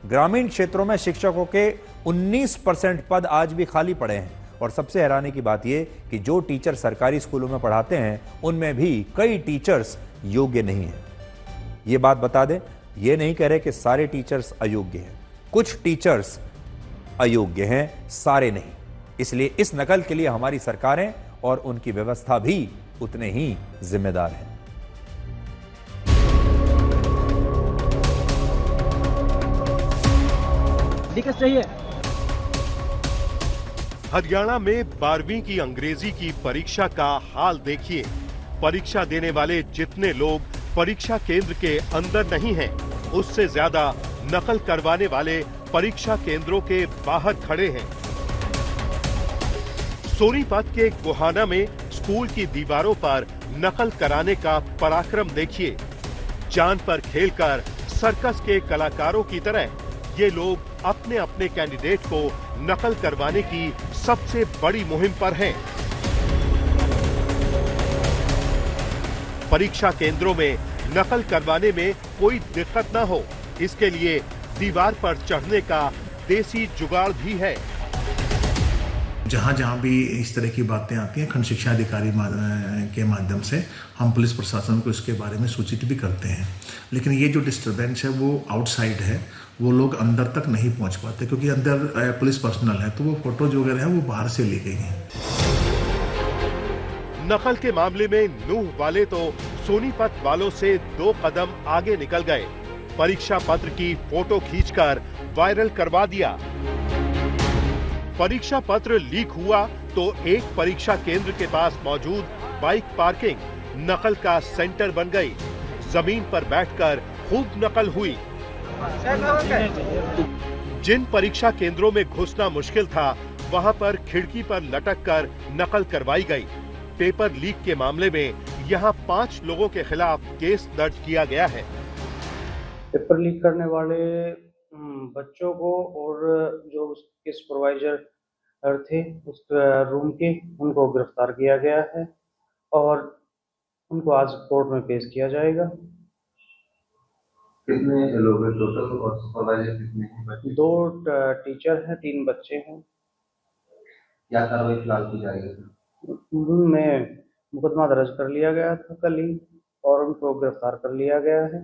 ग्रामीण क्षेत्रों में शिक्षकों के 19% पद आज भी खाली पड़े हैं और सबसे हैरानी की बात यह कि जो टीचर सरकारी स्कूलों में पढ़ाते हैं उनमें भी कई टीचर्स योग्य नहीं हैं। ये बात बता दें, ये नहीं कह रहे कि सारे टीचर्स अयोग्य हैं, कुछ टीचर्स अयोग्य हैं, सारे नहीं। इसलिए इस नकल के लिए हमारी सरकारें और उनकी व्यवस्था भी उतने ही जिम्मेदार हैं। हरियाणा में 12वीं की अंग्रेजी की परीक्षा का हाल देखिए। परीक्षा देने वाले जितने लोग परीक्षा केंद्र के अंदर नहीं हैं, उससे ज्यादा नकल करवाने वाले परीक्षा केंद्रों के बाहर खड़े हैं। सोनीपत के गोहाना में स्कूल की दीवारों पर नकल कराने का पराक्रम देखिए। जान पर खेलकर सर्कस के कलाकारों की तरह ये लोग अपने अपने कैंडिडेट को नकल करवाने की सबसे बड़ी मुहिम पर हैं। परीक्षा केंद्रों में नकल करवाने में कोई दिक्कत न हो, इसके लिए दीवार पर चढ़ने का देसी जुगाड़ भी है। जहाँ जहाँ भी इस तरह की बातें आती हैं, खंड शिक्षा अधिकारी के माध्यम से हम पुलिस प्रशासन को इसके बारे में सूचित भी करते हैं। लेकिन ये जो डिस्टर्बेंस है वो आउटसाइड है, वो लोग अंदर तक नहीं पहुँच पाते क्योंकि अंदर पुलिस पर्सनल है, तो वो फोटोज वगैरह हैं वो बाहर से ली गई हैं। नकल के मामले में नूह वाले तो सोनीपत वालों से 2 कदम आगे निकल गए। परीक्षा पत्र की फोटो खींचकर वायरल करवा दिया। परीक्षा पत्र लीक हुआ तो एक परीक्षा केंद्र के पास मौजूद बाइक पार्किंग नकल का सेंटर बन गई। जमीन पर बैठकर खूब नकल हुई। जिन परीक्षा केंद्रों में घुसना मुश्किल था, वहां पर खिड़की पर लटककर नकल करवाई गई। पेपर लीक के मामले में यहां 5 लोगों के खिलाफ केस दर्ज किया गया है। पेपर लीक करने वाले बच्चों को और जो उसके सुपरवाइजर थे उस रूम के, उनको गिरफ्तार किया गया है और उनको आज कोर्ट में पेश किया जाएगा। कितने लोग हैं टोटल और सुपरवाइजर कितने हैं? 2 टीचर हैं, 3 बच्चे हैं। क्या कार्रवाई फिलहाल की जाएगी? उनमें मुकदमा दर्ज कर लिया गया था कल ही और उनको गिरफ्तार कर लिया गया है।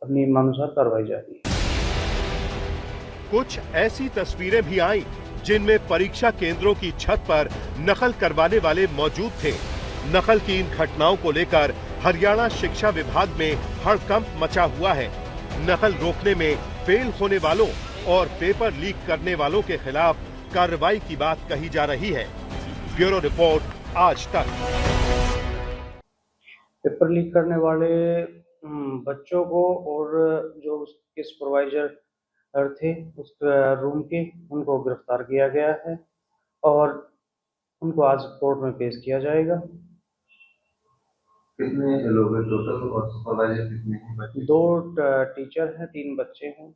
अपनी नियमानुसार कार्रवाई जारी है। कुछ ऐसी तस्वीरें भी आईं जिनमें परीक्षा केंद्रों की छत पर नकल करवाने वाले मौजूद थे। नकल की इन घटनाओं को लेकर हरियाणा शिक्षा विभाग में हड़कंप मचा हुआ है। नकल रोकने में फेल होने वालों और पेपर लीक करने वालों के खिलाफ कार्रवाई की बात कही जा रही है। ब्यूरो रिपोर्ट, आज तक। पेपर लीक करने वाले बच्चों को और जो उसके सुपरवाइजर थे उस रूम के, उनको गिरफ्तार किया गया है और उनको आज कोर्ट में पेश किया जाएगा। कितने लोग हैं टोटल और सुपरवाइजर कितने हैं? 2 टीचर हैं, 3 बच्चे हैं।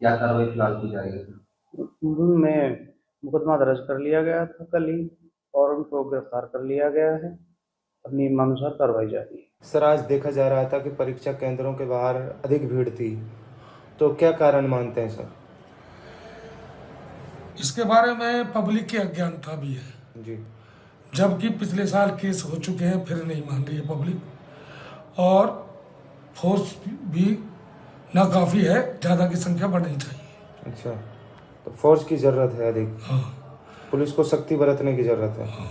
क्या कार्रवाई फिलहाल की जाएगी? उनमें मुकदमा दर्ज कर लिया गया था कल ही और उनको गिरफ्तार कर लिया गया है। अपनी नियमानुसार कार्रवाई जारी है। सर, आज देखा जा रहा था कि परीक्षा केंद्रों के बाहर अधिक भीड़ थी, तो क्या कारण मानते हैं सर? इसके बारे में पब्लिक की अज्ञानता भी है जी, जबकि पिछले साल केस हो चुके हैं, फिर नहीं मान रही है पब्लिक। और फोर्स भी ना काफी है, ज्यादा की संख्या बढ़नी चाहिए। अच्छा, तो फोर्स की जरूरत है अधिक। हाँ। पुलिस को सख्ती बरतने की जरूरत है। हाँ।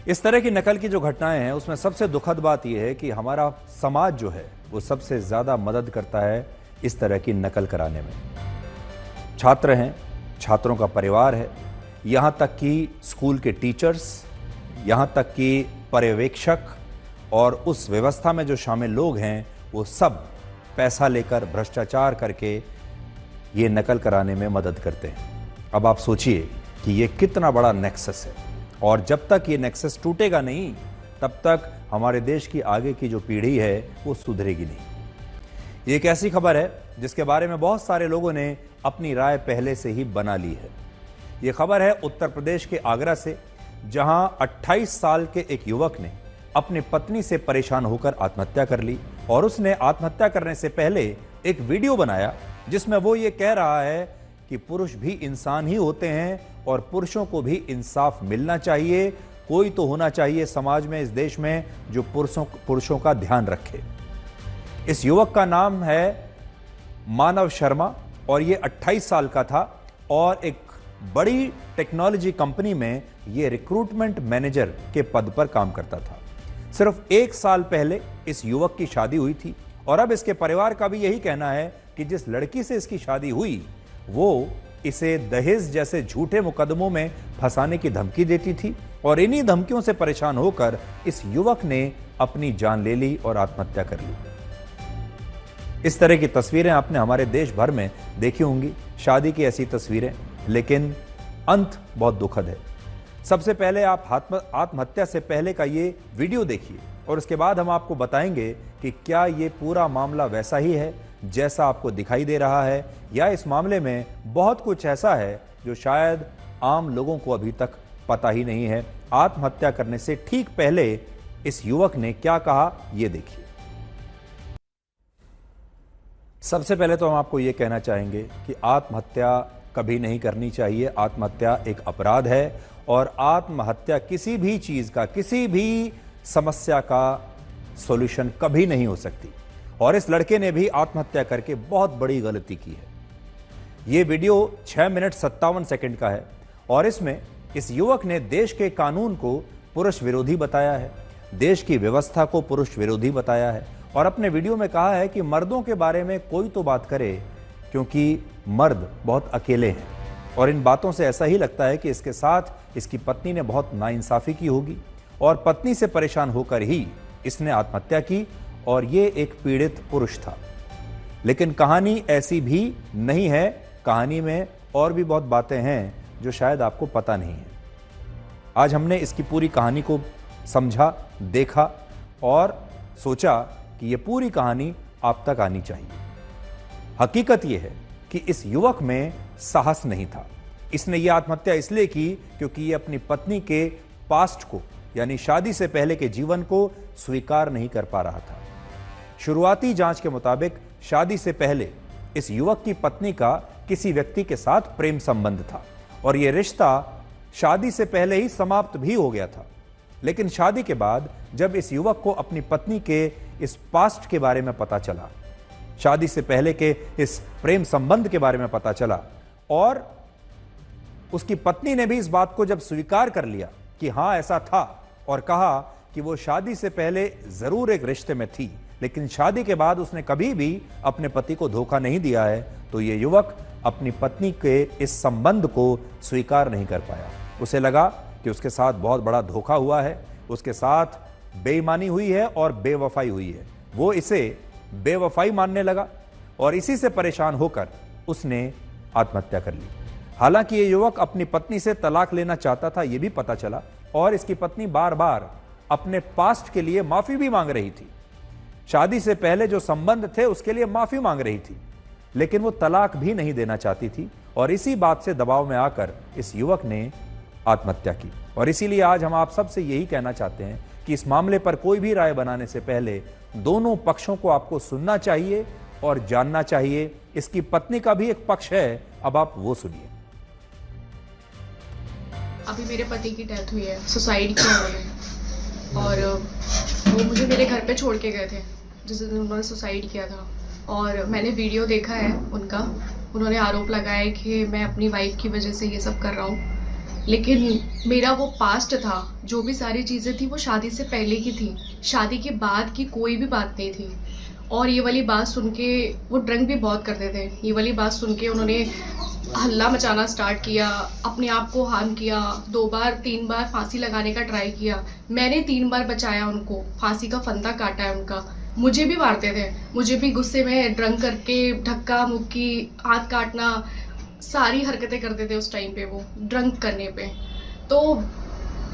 इस तरह की नकल की जो घटनाएं हैं उसमें सबसे दुखद बात यह है कि हमारा समाज जो है वो सबसे ज्यादा मदद करता है इस तरह की नकल कराने में। छात्र हैं, छात्रों का परिवार है, यहाँ तक कि स्कूल के टीचर्स, यहाँ तक कि पर्यवेक्षक और उस व्यवस्था में जो शामिल लोग हैं वो सब पैसा लेकर भ्रष्टाचार करके ये नकल कराने में मदद करते हैं। अब आप सोचिए कि ये कितना बड़ा नेक्सस है और जब तक ये नेक्सस टूटेगा नहीं तब तक हमारे देश की आगे की जो पीढ़ी है वो सुधरेगी नहीं। ये एक ऐसी खबर है जिसके बारे में बहुत सारे लोगों ने अपनी राय पहले से ही बना ली है। ये खबर है उत्तर प्रदेश के आगरा से, जहां 28 साल के एक युवक ने अपनी पत्नी से परेशान होकर आत्महत्या कर ली। और उसने आत्महत्या करने से पहले एक वीडियो बनाया जिसमें वो ये कह रहा है कि पुरुष भी इंसान ही होते हैं और पुरुषों को भी इंसाफ मिलना चाहिए। कोई तो होना चाहिए समाज में, इस देश में, जो पुरुषों का ध्यान रखे। इस युवक का नाम है मानव शर्मा और ये 28 साल का था और एक बड़ी टेक्नोलॉजी कंपनी में ये रिक्रूटमेंट मैनेजर के पद पर काम करता था। सिर्फ 1 साल पहले इस युवक की शादी हुई थी और अब इसके परिवार का भी यही कहना है कि जिस लड़की से इसकी शादी हुई वो इसे दहेज जैसे झूठे मुकदमों में फंसाने की धमकी देती थी और इन्हीं धमकियों से परेशान होकर इस युवक ने अपनी जान ले ली और आत्महत्या कर ली। इस तरह की तस्वीरें आपने हमारे देश भर में देखी होंगी, शादी की ऐसी तस्वीरें, लेकिन अंत बहुत दुखद है। सबसे पहले आप आत्महत्या से पहले का ये वीडियो देखिए और उसके बाद हम आपको बताएंगे कि क्या ये पूरा मामला वैसा ही है जैसा आपको दिखाई दे रहा है, या इस मामले में बहुत कुछ ऐसा है जो शायद आम लोगों को अभी तक पता ही नहीं है। आत्महत्या करने से ठीक पहले इस युवक ने क्या कहा, ये देखिए। सबसे पहले तो हम आपको ये कहना चाहेंगे कि आत्महत्या कभी नहीं करनी चाहिए। आत्महत्या एक अपराध है और आत्महत्या किसी भी चीज का, किसी भी समस्या का सॉल्यूशन कभी नहीं हो सकती। और इस लड़के ने भी आत्महत्या करके बहुत बड़ी गलती की है। यह वीडियो 6 मिनट 57 सेकंड का है और इसमें इस युवक ने देश के कानून को पुरुष विरोधी बताया है, देश की व्यवस्था को पुरुष विरोधी बताया है और अपने वीडियो में कहा है कि मर्दों के बारे में कोई तो बात करे क्योंकि मर्द बहुत अकेले हैं। और इन बातों से ऐसा ही लगता है कि इसके साथ इसकी पत्नी ने बहुत नाइंसाफी की होगी और पत्नी से परेशान होकर ही इसने आत्महत्या की और ये एक पीड़ित पुरुष था। लेकिन कहानी ऐसी भी नहीं है, कहानी में और भी बहुत बातें हैं जो शायद आपको पता नहीं है। आज हमने इसकी पूरी कहानी को समझा, देखा और सोचा कि ये पूरी कहानी आप तक आनी चाहिए। हकीकत यह है कि इस युवक में साहस नहीं था। इसने ये आत्महत्या इसलिए की क्योंकि ये अपनी पत्नी के पास्ट को, यानी शादी से पहले के जीवन को स्वीकार नहीं कर पा रहा था। शुरुआती जांच के मुताबिक शादी से पहले इस युवक की पत्नी का किसी व्यक्ति के साथ प्रेम संबंध था और यह रिश्ता शादी से पहले ही समाप्त भी हो गया था। लेकिन शादी के बाद जब इस युवक को अपनी पत्नी के इस पास्ट के बारे में पता चला, शादी से पहले के इस प्रेम संबंध के बारे में पता चला और उसकी पत्नी ने भी इस बात को जब स्वीकार कर लिया कि हां ऐसा था और कहा कि वो शादी से पहले जरूर एक रिश्ते में थी लेकिन शादी के बाद उसने कभी भी अपने पति को धोखा नहीं दिया है, तो ये युवक अपनी पत्नी के इस संबंध को स्वीकार नहीं कर पाया। उसे लगा कि उसके साथ बहुत बड़ा धोखा हुआ है, उसके साथ बेईमानी हुई है और बेवफाई हुई है। वो इसे बेवफाई मानने लगा और इसी से परेशान होकर उसने आत्महत्या कर ली। हालांकि ये युवक अपनी पत्नी से तलाक लेना चाहता था, ये भी पता चला और इसकी पत्नी बार बार अपने पास्ट के लिए माफी भी मांग रही थी। शादी से पहले जो संबंध थे उसके लिए माफी मांग रही थी, लेकिन वो तलाक भी नहीं देना चाहती थी और इसी बात से दबाव में आकर इस युवक ने आत्महत्या की। और इसीलिए आज हम आप सबसे यही कहना चाहते हैं कि इस मामले पर कोई भी राय बनाने से पहले दोनों पक्षों को आपको सुनना चाहिए और जानना चाहिए। इसकी पत्नी का भी एक पक्ष है, अब आप वो सुनिए। अभी मेरे पति की डेथ हुई है, सुसाइड किया उन्होंने और वो मुझे मेरे घर पे छोड़ के गए थे जिस दिन उन्होंने सुसाइड किया था। और मैंने वीडियो देखा है उनका, उन्होंने आरोप लगाया कि मैं अपनी वाइफ की वजह से ये सब कर रहा हूँ, लेकिन मेरा वो पास्ट था, जो भी सारी चीज़ें थी वो शादी से पहले की थी, शादी के बाद की कोई भी बात नहीं थी। और ये वाली बात सुन के वो ड्रंक भी बहुत करते थे, ये वाली बात सुन के उन्होंने हल्ला मचाना स्टार्ट किया, अपने आप को हार्म किया, 2 बार 3 बार फांसी लगाने का ट्राई किया। मैंने 3 बार बचाया उनको, फांसी का फंदा काटा है उनका। मुझे भी मारते थे, मुझे भी गुस्से में ड्रंक करके धक्का मुक्की, हाथ काटना, सारी हरकतें करते थे उस टाइम पे वो ड्रंक करने पे। तो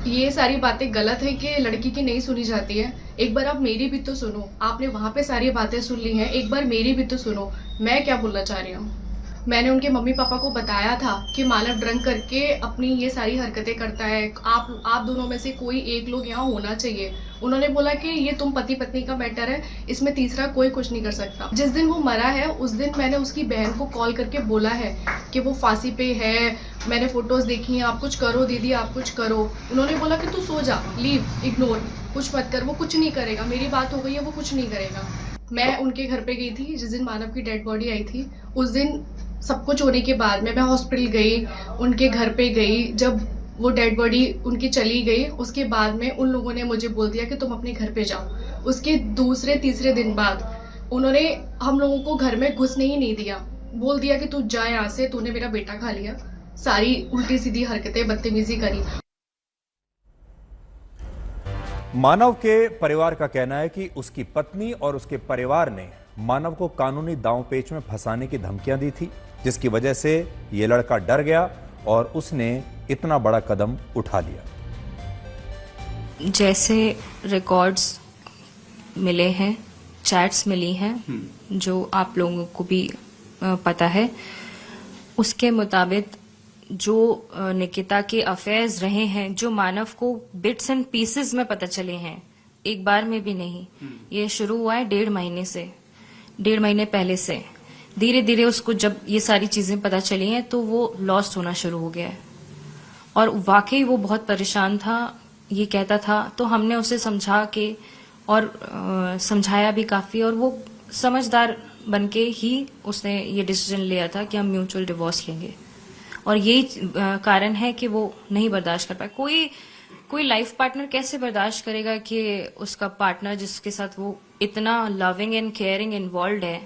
ये सारी बातें गलत है कि लड़की की नहीं सुनी जाती है। एक बार आप मेरी भी तो सुनो, आपने वहाँ पे सारी बातें सुन ली हैं, एक बार मेरी भी तो सुनो, मैं क्या बोलना चाह रही हूँ। मैंने उनके मम्मी पापा को बताया था कि मानव ड्रंक करके अपनी ये सारी हरकतें करता है, आप दोनों में से कोई एक लोग यहाँ होना चाहिए। उन्होंने बोला कि ये तुम पति पत्नी का मैटर है, इसमें तीसरा कोई कुछ नहीं कर सकता। जिस दिन वो मरा है उस दिन मैंने उसकी बहन को कॉल करके बोला है कि वो फांसी पे है, मैंने फोटोज देखी हैं, आप कुछ करो दीदी, आप कुछ करो। उन्होंने बोला कि तू सो जा, लीव, इग्नोर, कुछ मत कर, वो कुछ नहीं करेगा, मेरी बात हो गई है, वो कुछ नहीं करेगा। मैं उनके घर पे गई थी जिस दिन मानव की डेड बॉडी आई थी। उस दिन सब कुछ होने के बाद में मैं हॉस्पिटल गई, उनके घर पे गई। जब वो डेड बॉडी उनकी चली गई उसके बाद में उन लोगों ने मुझे बोल दिया कि तुम अपने घर पे जाओ। उसके दूसरे तीसरे दिन बाद उन्होंने हम लोगों को घर में घुसने ही नहीं दिया, बोल दिया कि तू जा यहाँ से, तूने मेरा बेटा खा लिया। सारी उल्टी सीधी हरकतें, बदतमीजी करी। मानव के परिवार का कहना है कि उसकी पत्नी और उसके परिवार ने मानव को कानूनी दांव-पेच में फंसाने की धमकियां दी थी, जिसकी वजह से ये लड़का डर गया और उसने इतना बड़ा कदम उठा लिया। जैसे रिकॉर्ड्स मिले हैं, चैट्स मिली हैं, जो आप लोगों को भी पता है, उसके मुताबिक जो निकिता के अफेयर्स रहे हैं, जो मानव को बिट्स एंड पीसेस में पता चले हैं, एक बार में भी नहीं। ये शुरू हुआ है 1.5 महीने से, 1.5 महीने पहले से। धीरे धीरे उसको जब ये सारी चीजें पता चली हैं तो वो लॉस्ट होना शुरू हो गया है और वाकई वो बहुत परेशान था, ये कहता था। तो हमने उसे समझा के और समझाया भी काफी, और वो समझदार बनके ही उसने ये डिसीजन लिया था कि हम म्यूचुअल डिवोर्स लेंगे। और यही कारण है कि वो नहीं बर्दाश्त कर पाए। कोई लाइफ पार्टनर कैसे बर्दाश्त करेगा कि उसका पार्टनर जिसके साथ वो इतना लविंग एंड केयरिंग इन्वॉल्व है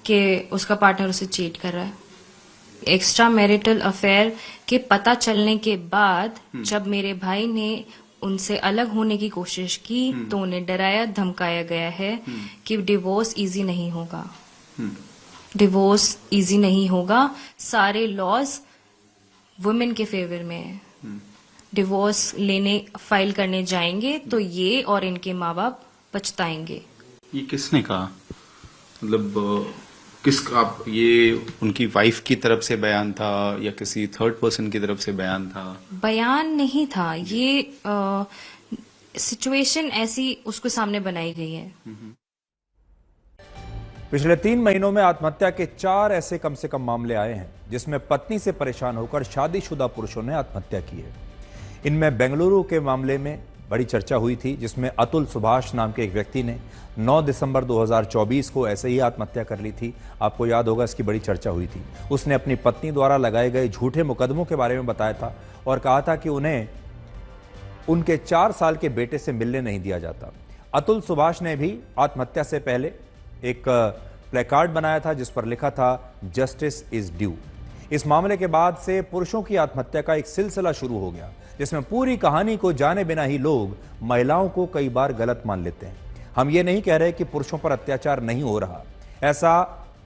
कि उसका पार्टनर उसे चीट कर रहा है। एक्स्ट्रा मैरिटल अफेयर के पता चलने के बाद जब मेरे भाई ने उनसे अलग होने की कोशिश की तो उन्हें डराया धमकाया गया है कि डिवोर्स इजी नहीं होगा, डिवोर्स इजी नहीं होगा, सारे लॉज वुमेन के फेवर में है। डिवोर्स लेने फाइल करने जाएंगे तो ये और इनके माँ बाप पछताएंगे। ये किसने कहा? मतलब आप ये उनकी वाइफ की तरफ से बयान था या किसी थर्ड पर्सन की तरफ से बयान था? बयान नहीं था, ये सिचुएशन ऐसी उसके सामने बनाई गई है। पिछले 3 महीनों में आत्महत्या के 4 ऐसे कम से कम मामले आए हैं जिसमें पत्नी से परेशान होकर शादीशुदा पुरुषों ने आत्महत्या की है। इनमें बेंगलुरु के मामले में बड़ी चर्चा हुई थी, जिसमें अतुल सुभाष नाम के एक व्यक्ति ने 9 दिसंबर 2024 को ऐसे ही आत्महत्या कर ली थी। आपको याद होगा, इसकी बड़ी चर्चा हुई थी। उसने अपनी पत्नी द्वारा लगाए गए झूठे मुकदमों के बारे में बताया था और कहा था कि उन्हें उनके 4 साल के बेटे से मिलने नहीं दिया जाता। अतुल सुभाष ने भी आत्महत्या से पहले एक प्लेकार्ड बनाया था जिस पर लिखा था जस्टिस इज ड्यू। इस मामले के बाद से पुरुषों की आत्महत्या का एक सिलसिला शुरू हो गया, जिसमें पूरी कहानी को जाने बिना ही लोग महिलाओं को कई बार गलत मान लेते हैं। हम ये नहीं कह रहे कि पुरुषों पर अत्याचार नहीं हो रहा, ऐसा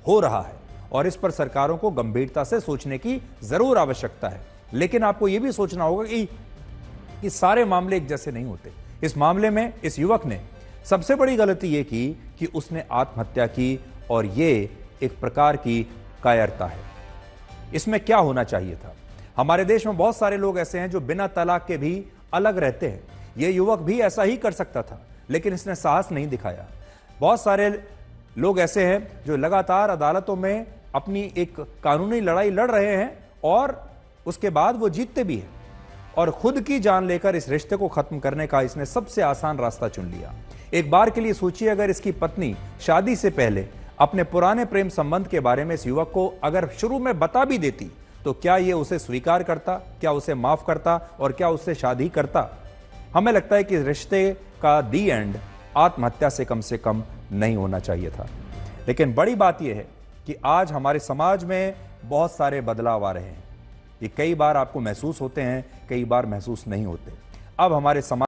हो रहा है और इस पर सरकारों को गंभीरता से सोचने की जरूर आवश्यकता है। लेकिन आपको यह भी सोचना होगा कि सारे मामले एक जैसे नहीं होते। इस मामले में इस युवक ने सबसे बड़ी गलती यह की कि उसने आत्महत्या की और ये एक प्रकार की कायरता है। इसमें क्या होना चाहिए था? हमारे देश में बहुत सारे लोग ऐसे हैं जो बिना तलाक के भी अलग रहते हैं। यह युवक भी ऐसा ही कर सकता था, लेकिन इसने साहस नहीं दिखाया। बहुत सारे लोग ऐसे हैं जो लगातार अदालतों में अपनी एक कानूनी लड़ाई लड़ रहे हैं और उसके बाद वो जीतते भी हैं और खुद की जान लेकर इस रिश्ते को खत्म करने का इसने सबसे आसान रास्ता चुन लिया। एक बार के लिए सोचिए, अगर इसकी पत्नी शादी से पहले अपने पुराने प्रेम संबंध के बारे में इस युवक को अगर शुरू में बता भी देती तो क्या ये उसे स्वीकार करता, क्या उसे माफ करता और क्या उससे शादी करता? हमें लगता है कि रिश्ते का दी एंड आत्महत्या से कम नहीं होना चाहिए था। लेकिन बड़ी बात यह है कि आज हमारे समाज में बहुत सारे बदलाव आ रहे हैं। ये कई बार आपको महसूस होते हैं, कई बार महसूस नहीं होते। अब हमारे समाज